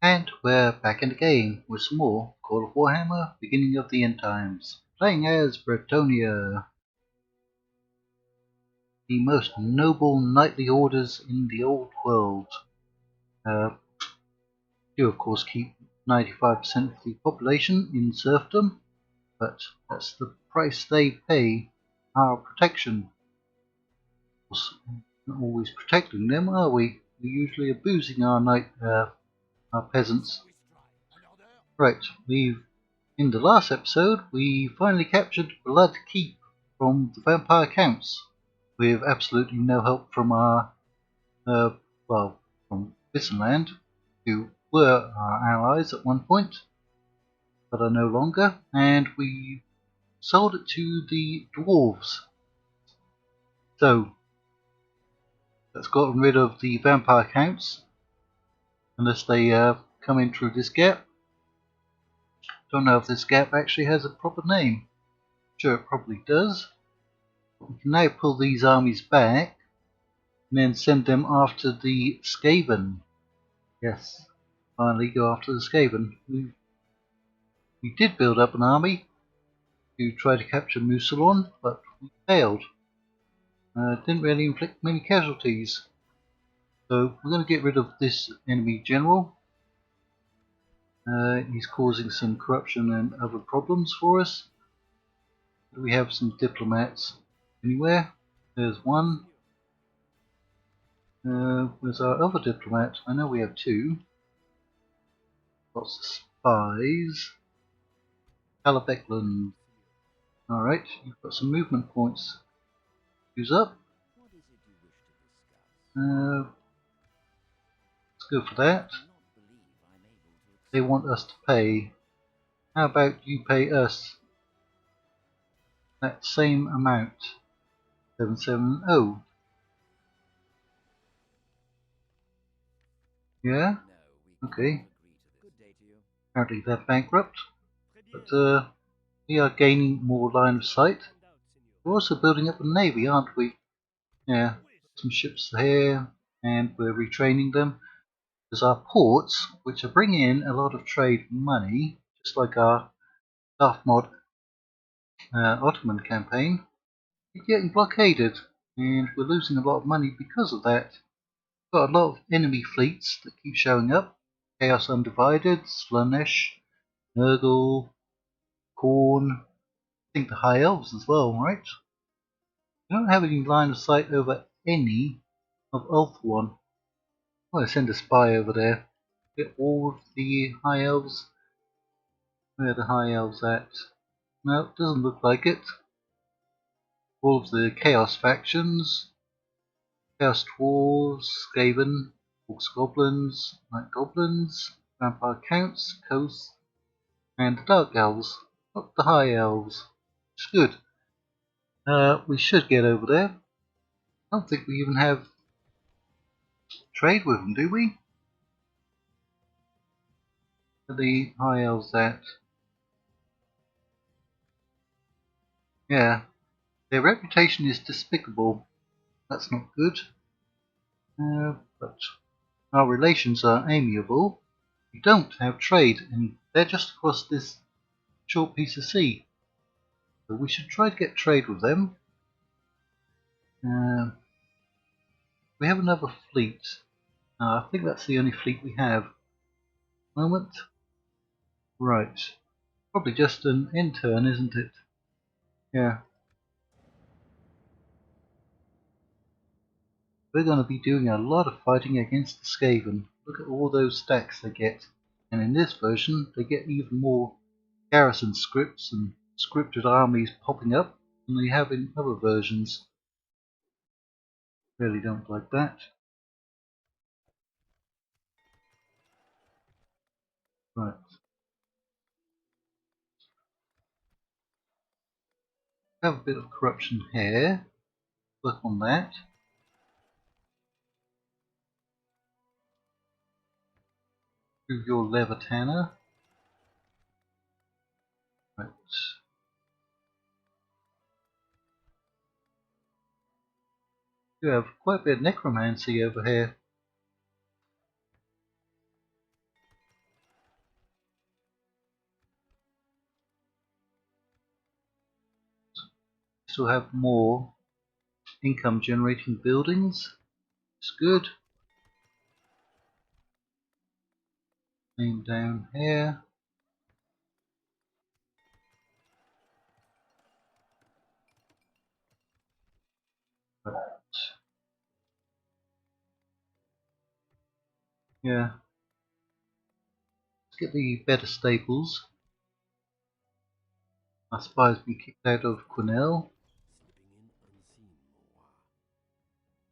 And we're back in the game with some more Call of Warhammer, Beginning of the End Times. Playing as Brettonia, the most noble knightly orders in the old world. You of course keep 95% of the population in serfdom, but that's the price they pay, our protection. Of course, not always protecting them, are we? We're usually abusing our peasants. Right, in the last episode, we finally captured Blood Keep from the vampire counts, with absolutely no help from from Iceni, who were our allies at one point, but are no longer, and we sold it to the dwarves. So, that's gotten rid of the vampire counts, unless they come in through this gap. Don't know if this gap actually has a proper name. Sure, it probably does. But we can now pull these armies back and then send them after the Skaven. Yes, finally go after the Skaven. We did build up an army to try to capture Mousillion, but we failed. Didn't really inflict many casualties. So we're going to get rid of this enemy general. He's causing some corruption and other problems for us. Do we have some diplomats anywhere? There's one. Where's our other diplomat? I know we have two. Lots of spies. Calabekland. Alright, you've got some movement points. Who's up? Let's go for that. They want us to pay. How about you pay us that same amount? 770. Yeah? Okay. Apparently they're bankrupt. But we are gaining more line of sight. We're also building up a navy, aren't we? Yeah. Some ships here, and we're retraining them. There's our ports, which are bringing in a lot of trade money, just like our Darth Mod Ottoman campaign. We're getting blockaded, and we're losing a lot of money because of that. We've got a lot of enemy fleets that keep showing up. Chaos Undivided, Slaanesh, Nurgle, Khorne, I think the High Elves as well, right? We don't have any line of sight over any of Ulthuan. I'm going to send a spy over there. Get all of the High Elves. Where are the High Elves at? No, it doesn't look like it. All of the Chaos factions. Chaos Dwarves, Skaven, Orcs Goblins, Night Goblins, Vampire Counts, Coasts, and the Dark Elves. Not the High Elves. It's good. We should get over there. I don't think we even have trade with them, do we? Where are the High Elves at? Yeah. Their reputation is despicable. That's not good. But our relations are amiable. We don't have trade, and they're just across this short piece of sea. So we should try to get trade with them. We have another fleet. I think that's the only fleet we have. Moment. Right. Probably just an intern, isn't it? Yeah. We're going to be doing a lot of fighting against the Skaven. Look at all those stacks they get. And in this version, they get even more garrison scripts and scripted armies popping up than they have in other versions. Really don't like that. Right. Have a bit of corruption here. Work on that. Do your Levitana. Right. You have quite a bit of necromancy over here. still have more income generating buildings. It's good. Same down here. Right. Yeah. Let's get the better staples. Our spy's been kicked out of Quenelle.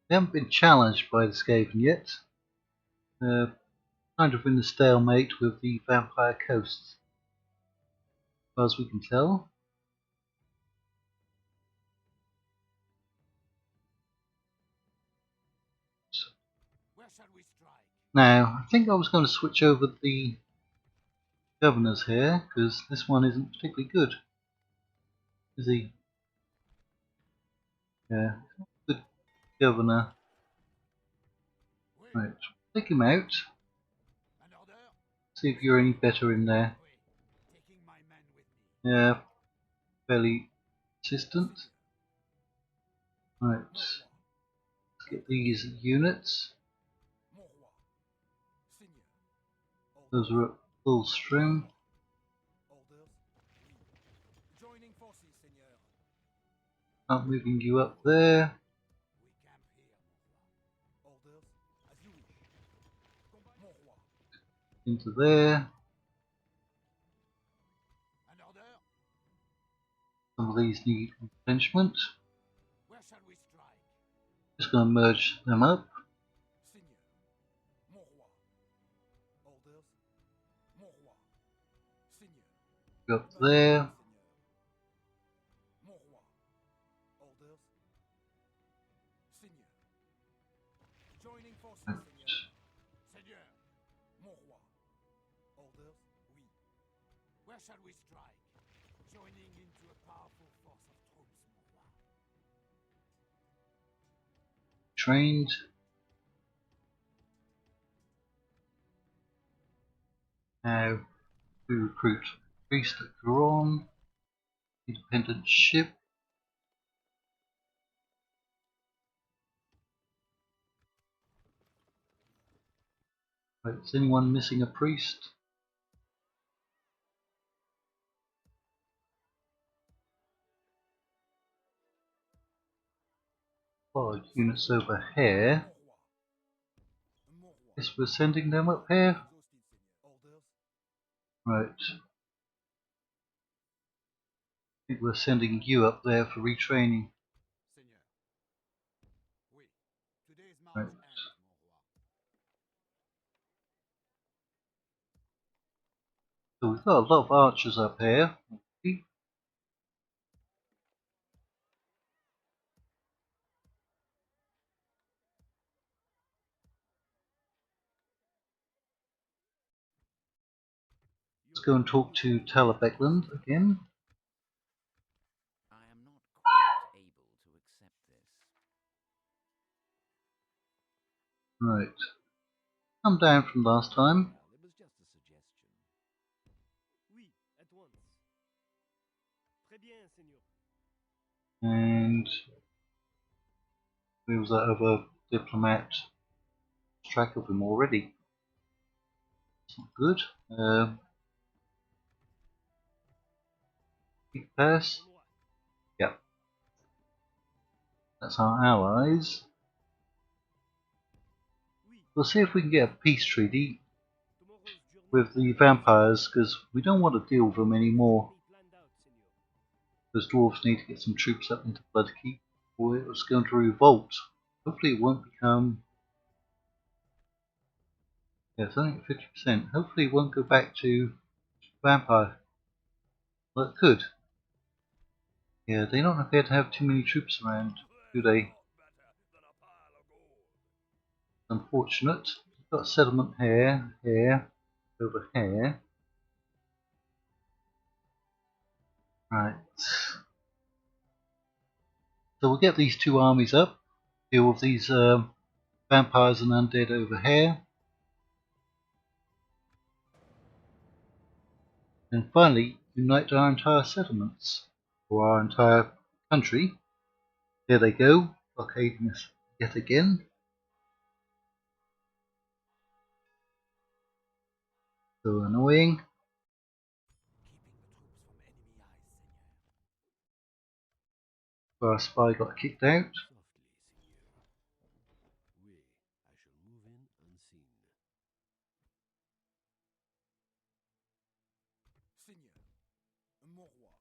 They haven't been challenged by the Skaven yet. Kind of in the stalemate with the vampire coasts, as far as we can tell. Now, I think I was going to switch over the governors here, because this one isn't particularly good. Is he? Yeah, good governor. Right, take him out. See if you're any better in there. Yeah, fairly consistent. Right, let's get these units. Those are at full stream. I'm moving you up there. Into there. Some of these need replenishment. Just going to merge them up. Go up there. Right. Trained. Now we recruit priest at Garon. Independent ship. Right, is anyone missing a priest? Large units over here. Guess we're sending them up here. Right. I think we're sending you up there for retraining. Right. So we've got a lot of archers up here. Let's go and talk to Talabekland again. I am not quite able to accept this. Right. Come down from last time. It was just a suggestion. Oui, at once. Très bien, Seigneur. And where was that other diplomat? Track of him already. It's not good. Big pass. Yep. That's our allies. We'll see if we can get a peace treaty with the vampires, because we don't want to deal with them anymore. Those dwarves need to get some troops up into Bloodkeep, or it's going to revolt. Hopefully it won't become... Yeah, it's only at 50%. Hopefully it won't go back to vampire. Well, it could. Yeah, they don't appear to have too many troops around, do they? Unfortunate. We've got a settlement here, here, over here. Right. So we'll get these two armies up, deal with these vampires and undead over here. And finally, unite our entire settlements, or our entire country. There they go, blockading us yet again. So annoying. So our spy got kicked out. Softly, Seigneur. Oui, I shall move in unseen. Seigneur, mon roi.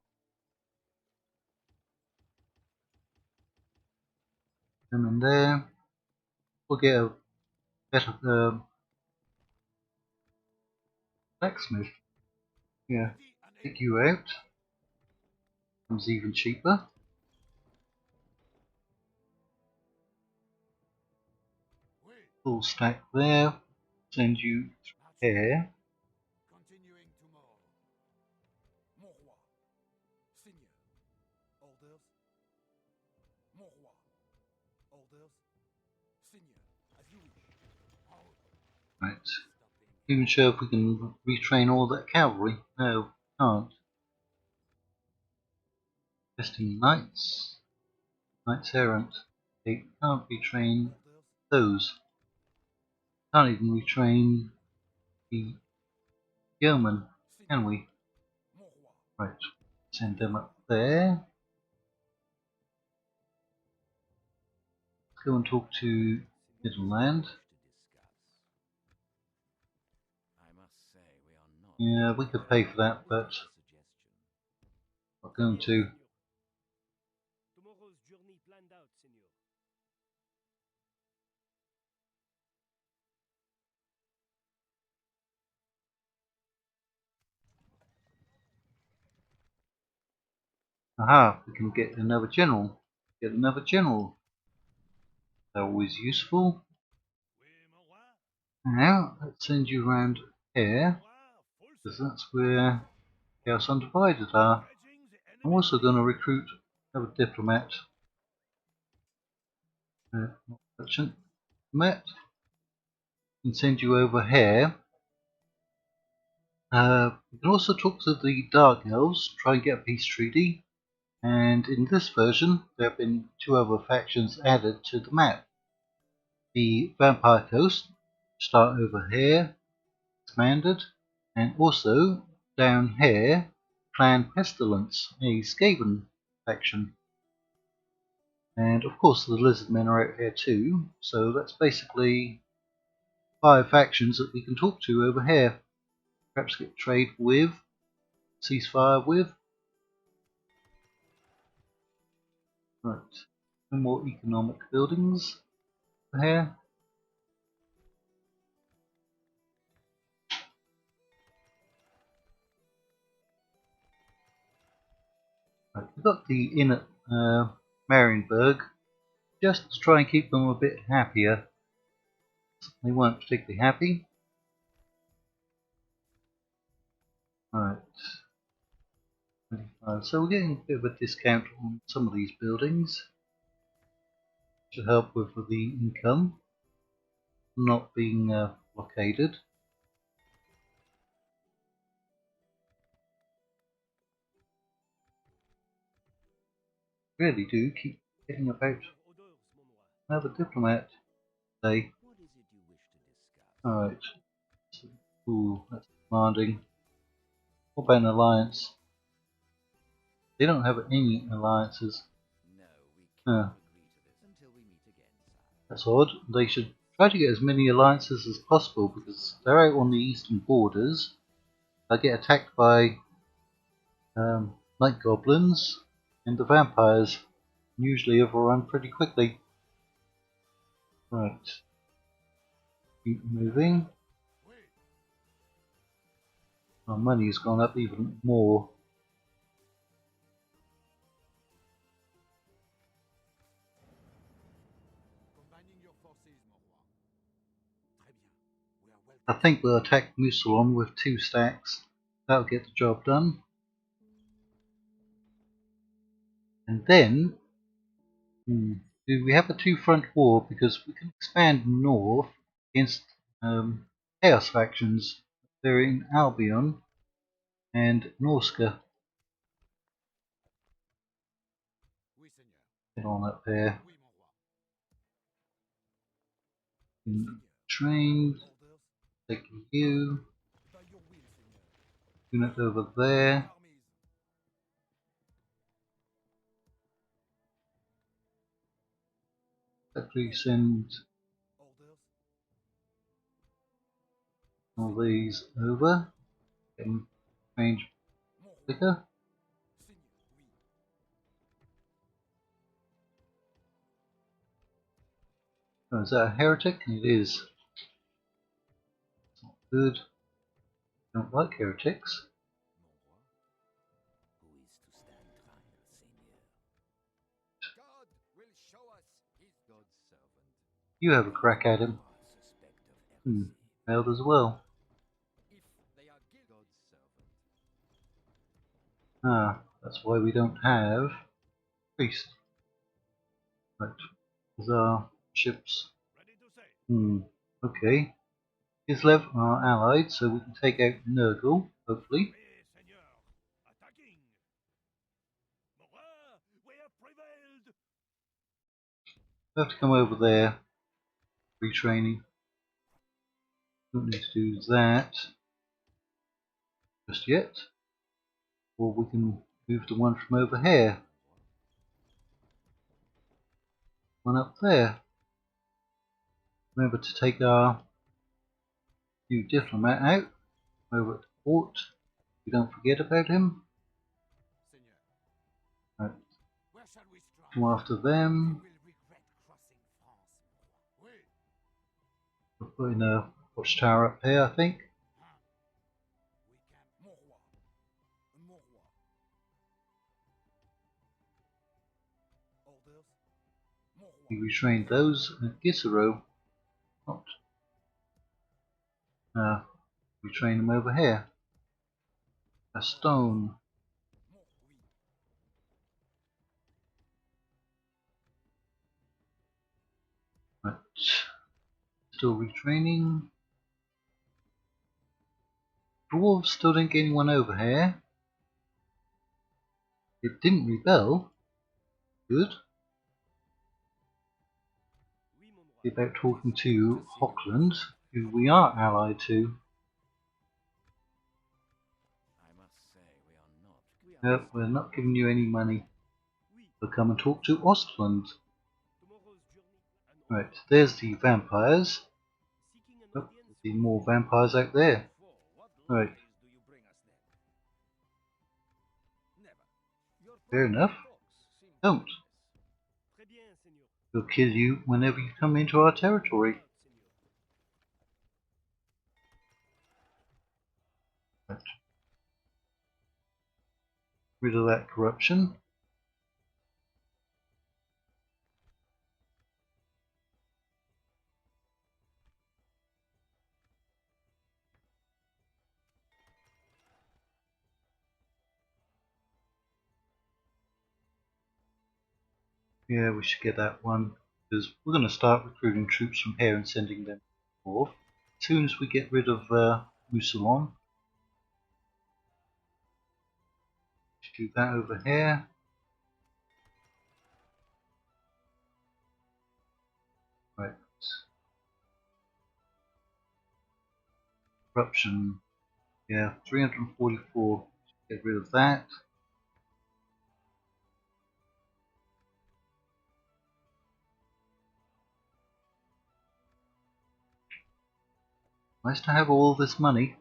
Them in there. We'll get a better blacksmith. Yeah, take you out. Comes even cheaper. Oui, Full stack there. Send you here. continuing tomorrow. Mon roi. Seigneur. Orders. Mon roi. Orders. Seigneur, as you wish. Right. Even sure if we can retrain all that cavalry. No, can't. Testing knights. Knights errant. They can't retrain Orders. those. Can't even retrain the yeomen, can we? Mon roi. Right. Send them up there. Let's go and talk to Middleland. I must say we are not. Yeah, we could pay for that, but not going to. Tomorrow's journey planned out, Seigneur. Aha, we can get another general. Get another general. They're always useful. Oui, mon roi. Now, let's send you around here, because that's where Chaos Undivided are. I'm also going to recruit another diplomat. Not merchant. Diplomat. And send you over here. We can also talk to the Dark Elves, try and get a peace treaty. And in this version, there have been two other factions added to the map. The Vampire Coast start over here, expanded, and also down here, Clan Pestilence, a Skaven faction. And of course the Lizardmen are out here too, so that's basically 5 factions that we can talk to over here. Perhaps get trade with, ceasefire with. Right, no more economic buildings over here. Right, we've got the inn at Marienburg, just to try and keep them a bit happier. They weren't particularly happy. Right, 25. So we're getting a bit of a discount on some of these buildings. Should help with the income not being blockaded. Really do keep getting about Orders, mon roi. another diplomat today. What is it you wish to discuss? Alright. Ooh, that's demanding. What about an alliance? They don't have any alliances. No, we Huh. cannot agree to this until we meet again, sire. That's odd. They should try to get as many alliances as possible because they're out on the eastern borders. They get attacked by night goblins, and the vampires usually overrun pretty quickly. Right. Keep moving. Our money's gone up even more. Combining your forces, mon roi. Très bien. We are well. I think we'll attack Mousillion with 2 stacks. That'll get the job done. And then, do we have a 2-front war? Because we can expand north against Chaos factions. They're in Albion and Norska. Oui, Get on up there. Oui, mon roi. Trained. Orders? Taking you. By your will, Seigneur. Unit over there. Armies. Actually send Orders? all these over. Getting trained Mon roi. quicker. Seigneur, oui. Oh, is that a heretic? It is. It's not good. Don't like heretics. Mon roi, who is to stand trial, Seigneur? God will show us his God's servant. You have a crack at him. Suspect of heresy. Failed as well. If they are guilty, God's servant. Ah, that's why we don't have priest. Right. There's our ships. Ready to sail. Okay. Kislev are allied, so we can take out Nurgle, hopefully. Oui, Seigneur. Attacking. Mon roi, we have prevailed. We have to come over there. Retraining. Don't need to do that just yet. Or we can move to one from over here. One up there. Remember to take our new diplomat out over at the port. We don't forget about him. Seigneur. Right. Where shall we strike? Come after We them. will regret crossing France, mon roi. Oui. We're putting a watchtower up here, I think. We can. Mon roi. Mon roi. Orders? Mon We roi. retrained those at Gisero. Not. We train them over here. A stone. Mon, oui. Right. Still retraining. Dwarves still didn't get anyone over here. It didn't rebel. Good. Oui, mon roi. Be about talking to Hochland, who we are allied to. I must say we are not. No, we're not giving you any money. Oui. So come and talk to Ostland. Tomorrow's journey. An Right, order. there's the vampires. Seeking an Oh, audience there's with more you. vampires out there. For what Right. lies do you bring us then? Never. Your Fair enough. talks seem Don't. pointless. Très bien, Seigneur. We'll kill you whenever you come into our territory. Out, Seigneur. Right. Rid of that corruption. Yeah, we should get that one. Because we're going to start recruiting troops from here and sending them north. As soon as we get rid of Mousillion. Do that over here. Right. Corruption. Yeah, 344. Get rid of that. Nice to have all this money.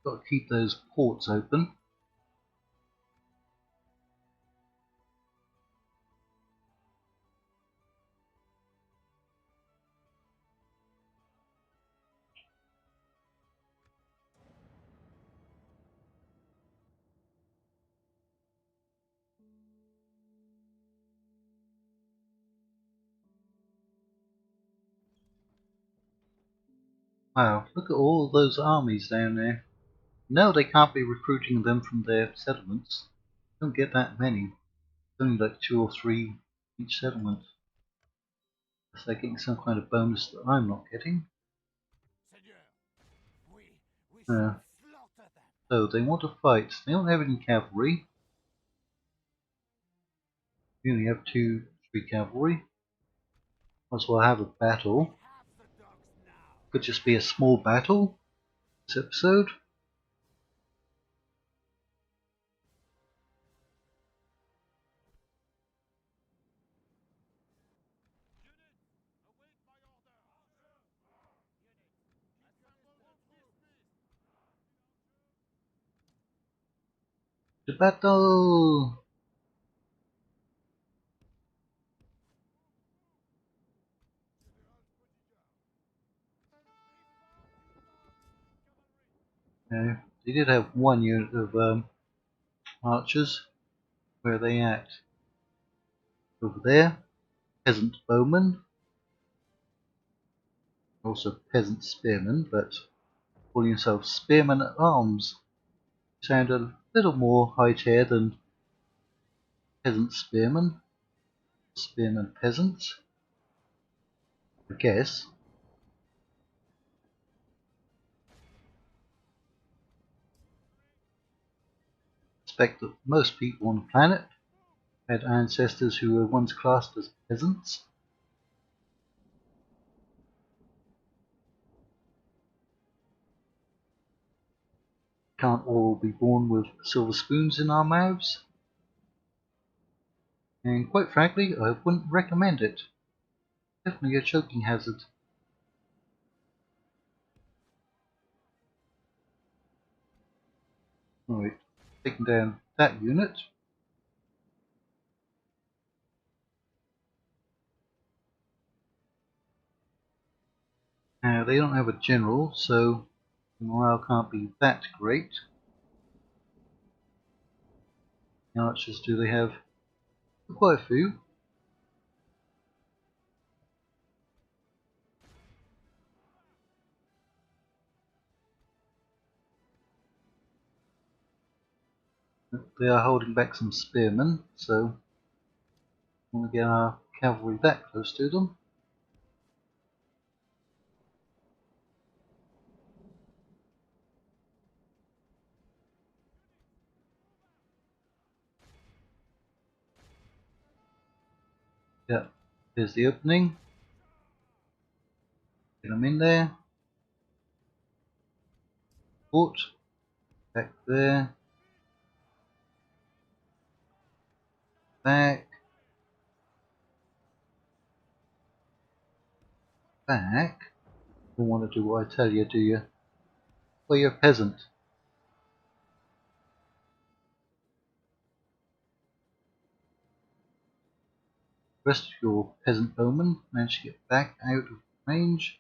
Got to keep those ports open. Wow, look at all those armies down there. No, they can't be recruiting them from their settlements. Don't get that many. It's only like 2 or 3 each settlement. Unless they're getting some kind of bonus that I'm not getting. Seigneur. We shall slaughter them. So they want to fight. They don't have any cavalry. We only have 3 cavalry. Might as well have a battle. Could just be a small battle this episode. The battle! They did have 1 unit of archers. Where are they at? Over there. Peasant bowmen. Also peasant spearmen, but calling yourself spearmen at arms. Sound a little more high tier than peasant spearmen. Spearmen peasants. I guess. I expect that most people on the planet had ancestors who were once classed as peasants. Can't all be born with silver spoons in our mouths. And quite frankly, I wouldn't recommend it. Definitely a choking hazard. Alright, taking down that unit. Now, they don't have a general, so the morale can't be that great. The archers, do they have quite a few? They are holding back some spearmen, so we want to get our cavalry that close to them. Yeah, here's the opening. Get them in there. Fort. Back there. Back. Back. You don't want to do what I tell you, do you? Well, you're a peasant. The rest of your peasant bowmen managed to get back out of range.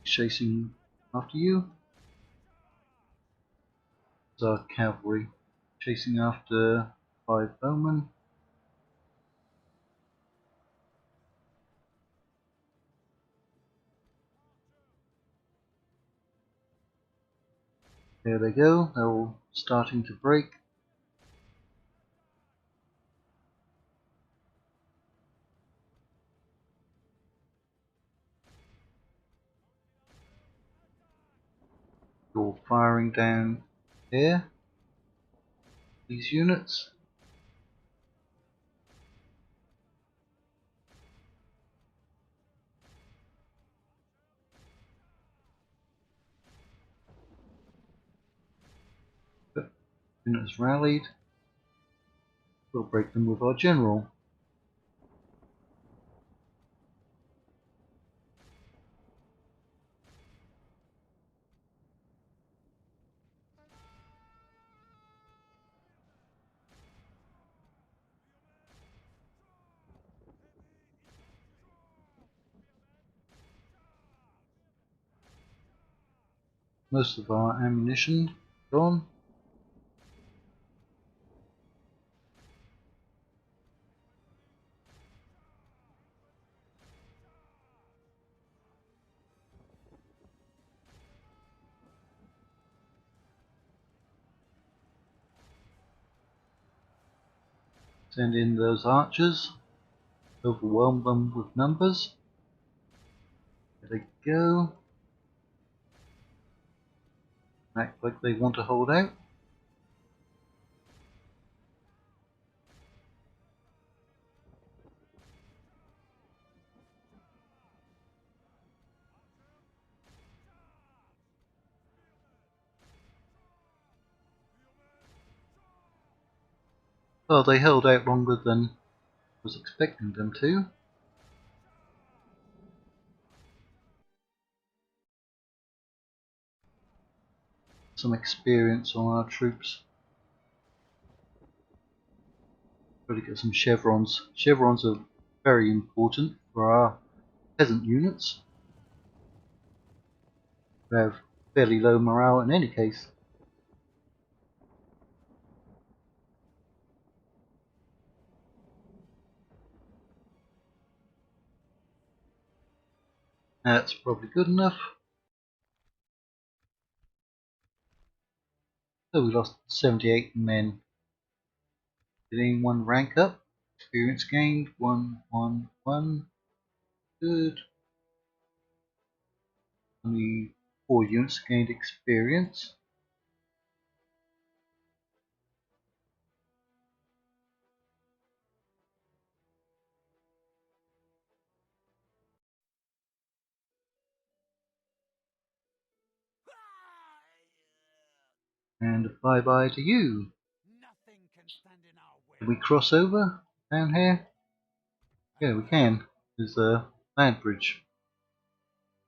Chasing after you. There's our cavalry chasing after 5 bowmen. There they go, they're all starting to break. All firing down here. These units. But units rallied. We'll break them with our general. Most of our ammunition gone. Send in those archers. Overwhelm them with numbers. There they go. Act like they want to hold out. Well, they held out longer than I was expecting them to. Some experience on our troops. Got to get some chevrons. Chevrons are very important for our peasant units. They have fairly low morale in any case. That's probably good enough. So we lost 78 men. Did anyone rank up? Experience gained 1, 1, 1. Good. Only 4 units gained experience. And bye bye to you. Nothing can stand in our way. Can we cross over down here? Yeah, we can. There's a land bridge.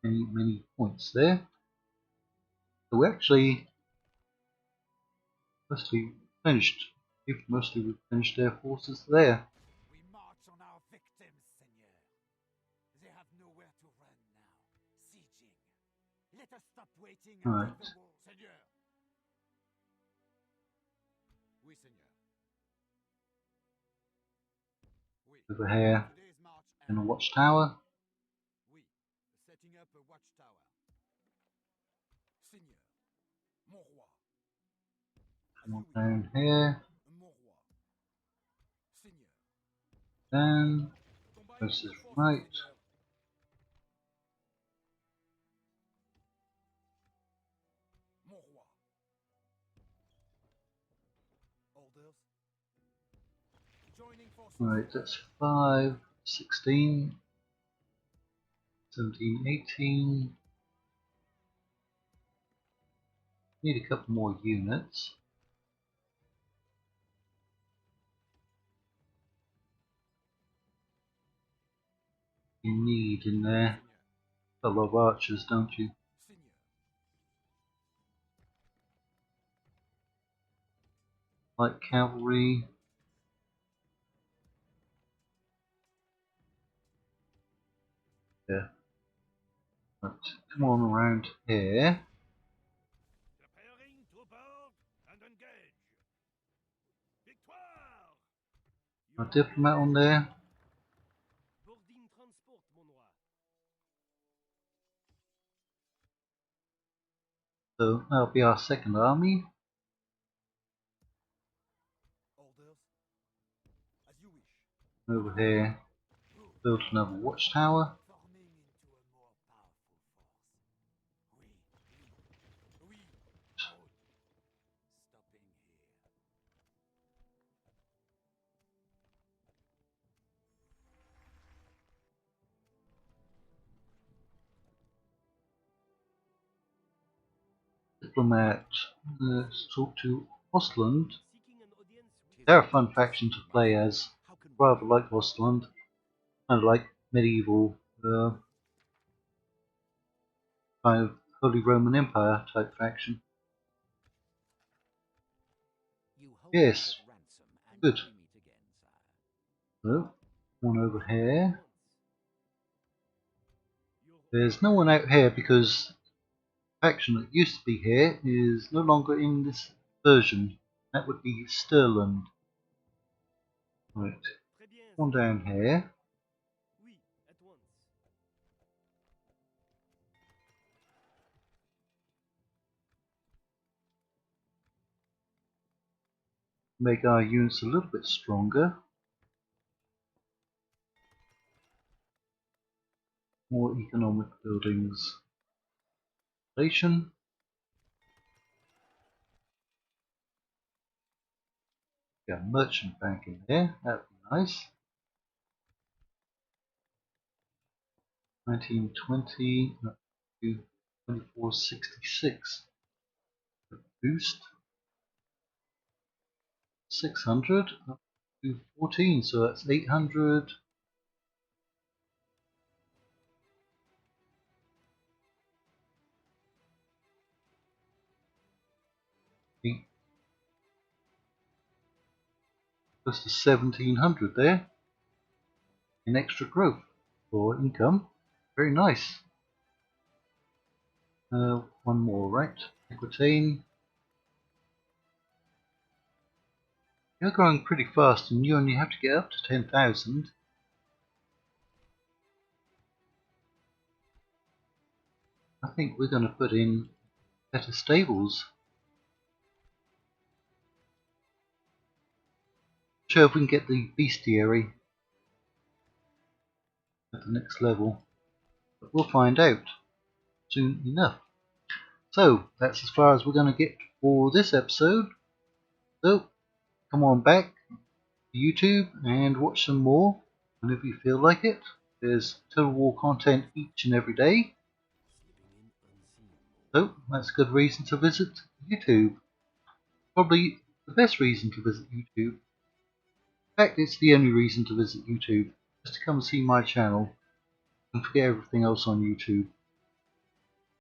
Many points there. So we actually mostly finished. Mostly we've finished their forces there. We march on our victims, Seigneur. They have nowhere to run now. Sieging. Let us stop waiting and Right. take the wall, Seigneur. Oui, Seigneur. Oui. Over here Today's march in a ends. watchtower. Oui. Setting up a watchtower. Seigneur. Mon roi. Come on down here. Mon roi. Seigneur. Down. Combat This your is forces, right. Seigneur. Mon roi. Orders. Joining forces. Right, that's 5, 16, 17, 18. Need a couple more units. You need in there a couple of archers, don't you? Seigneur. Light cavalry. Yeah. Right, come on around here. Preparing to board and engage. Victoire! A diplomat on there. Boarding transport, mon roi. So that'll be our second army. Orders. As you wish. Over here, build another watchtower. Forming into a more powerful force. Oui. Out. Stopping here. Diplomat. Let's talk to Ostland. Seeking an audience with They're a fun faction to play as. How can we Rather like Ostland. Kind of like medieval, kind of Holy Roman Empire type faction. You hold Yes. us at ransom and Good. we meet again, sire. So, one over here. your There's no one out here because the faction that used to be here is no longer in this version. That would be Stirland. Right, Très bien, one Seigneur. down here. Oui, at once. Make our units a little bit stronger. more economic buildings. Station. Yeah, merchant bank in there. That'd be nice. 1920 up to 2466. Boost. 600 up to 14, so that's 800. Close to 1700 there in extra growth or income. Very nice. One more, right? Aquitaine. You're growing pretty fast and you only have to get up to 10,000. I think we're going to put in better stables. Sure, if we can get the bestiary at the next level. But we'll find out soon enough. So, that's as far as we're going to get for this episode. So, come on back to YouTube and watch some more whenever you feel like it. There's Total War content each and every day. So, that's a good reason to visit YouTube. Probably the best reason to visit YouTube. In fact, it's the only reason to visit YouTube. Just to come and see my channel and forget everything else on YouTube.